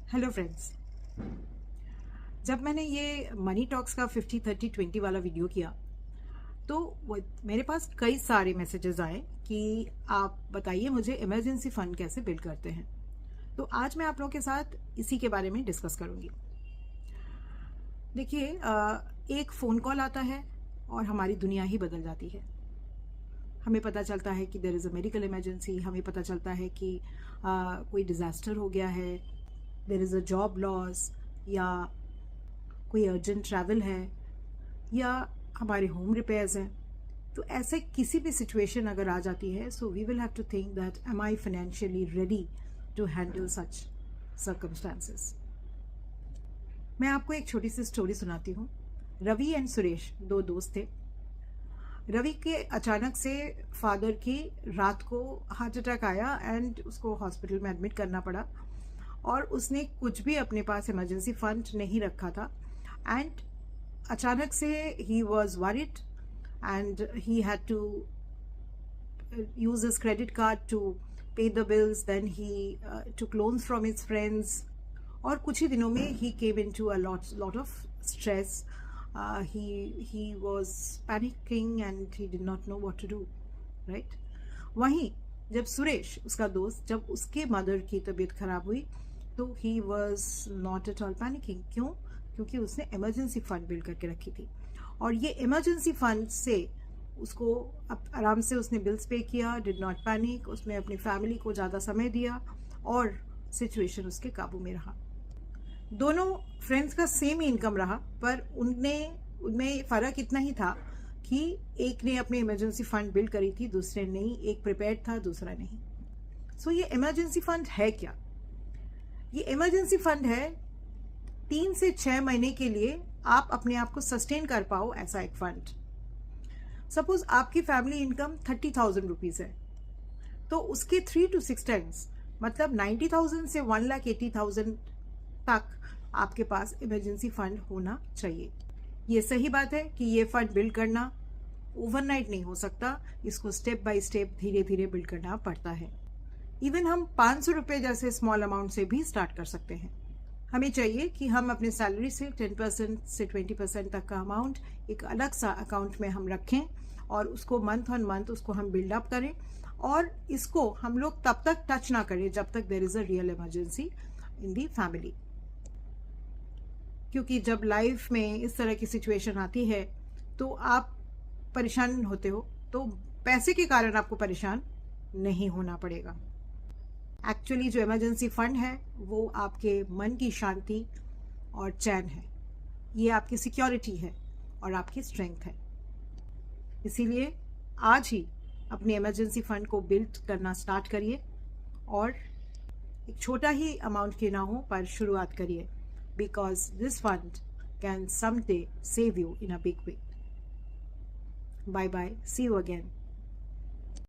Hello friends. जब मैंने ये मनी टॉक्स का 50-30-20 वाला वीडियो किया तो मेरे पास कई सारे मैसेजेस आए कि आप बताइए मुझे इमरजेंसी फ़ंड कैसे बिल्ड करते हैं। तो आज मैं आप लोगों के साथ इसी के बारे में डिस्कस करूँगी। देखिए, एक फ़ोन कॉल आता है और हमारी दुनिया ही बदल जाती है। हमें पता चलता है कि there is a medical emergency, हमें पता चलता है कि कोई डिज़ास्टर हो गया है, there is a job loss, या कोई अर्जेंट ट्रैवल है, या हमारे होम रिपेयर्स हैं। तो ऐसे किसी भी सिचुएशन अगर आ जाती है, so we will have to think that am I financially ready to handle such circumstances. मैं आपको एक छोटी सी स्टोरी सुनाती हूँ। रवि एंड सुरेश दो दोस्त थे। रवि के अचानक से फादर की रात को हार्ट अटैक आया एंड उसको हॉस्पिटल में एडमिट करना पड़ा, और उसने कुछ भी अपने पास इमरजेंसी फंड नहीं रखा था। एंड अचानक से he was worried and he had to use his credit card to pay the bills. Then he took loans from his friends, और कुछ ही दिनों में he came into a lot of stress. He was panicking and he did not know what to do, right? वहीं जब सुरेश उसका दोस्त, जब उसके मदर की तबीयत खराब हुई तो he was not at all panicking. क्यों? क्योंकि उसने इमरजेंसी फंड बिल्ड करके रखी थी, और ये इमरजेंसी फंड से उसको अब आराम से उसने बिल्स पे किया, डिड नॉट पैनिक, उसने अपनी फैमिली को ज़्यादा समय दिया और सिचुएशन उसके काबू में रहा। दोनों फ्रेंड्स का सेम ही इनकम रहा, पर उनमें फ़र्क इतना ही था कि एक ने अपनी इमरजेंसी फंड बिल्ड करी थी, दूसरे नहीं। एक प्रिपेयर्ड था, दूसरा नहीं। सो ये इमरजेंसी फंड है क्या? ये इमरजेंसी फंड है 3 से 6 महीने के लिए आप अपने आप को सस्टेन कर पाओ, ऐसा एक फंड। सपोज आपकी फैमिली इनकम 30,000 रुपीज़ है, तो उसके 3 to 6 टाइम्स, मतलब 90,000 से 1,80,000 तक आपके पास इमरजेंसी फंड होना चाहिए। ये सही बात है कि ये फंड बिल्ड करना ओवरनाइट नहीं हो सकता, इसको स्टेप बाय स्टेप धीरे धीरे बिल्ड करना पड़ता है। इवन हम 500 रुपये जैसे स्मॉल अमाउंट से भी स्टार्ट कर सकते हैं। हमें चाहिए कि हम अपने सैलरी से 10% से 20% तक का अमाउंट एक अलग सा अकाउंट में हम रखें, और उसको मंथ ऑन मंथ उसको हम बिल्डअप करें, और इसको हम लोग तब तक टच ना करें जब तक there is a real emergency in the family. क्योंकि जब लाइफ में इस तरह की सिचुएशन आती है तो आप परेशान होते हो, तो पैसे के कारण आपको परेशान नहीं होना पड़ेगा। एक्चुअली जो इमरजेंसी फंड है वो आपके मन की शांति और चैन है, ये आपकी सिक्योरिटी है और आपकी स्ट्रेंथ है। इसीलिए आज ही अपने इमरजेंसी फंड को बिल्ड करना स्टार्ट करिए, और एक छोटा ही अमाउंट क्यों ना हो पर शुरुआत करिए, because this fund can someday save you in a big way. Bye bye, see you again.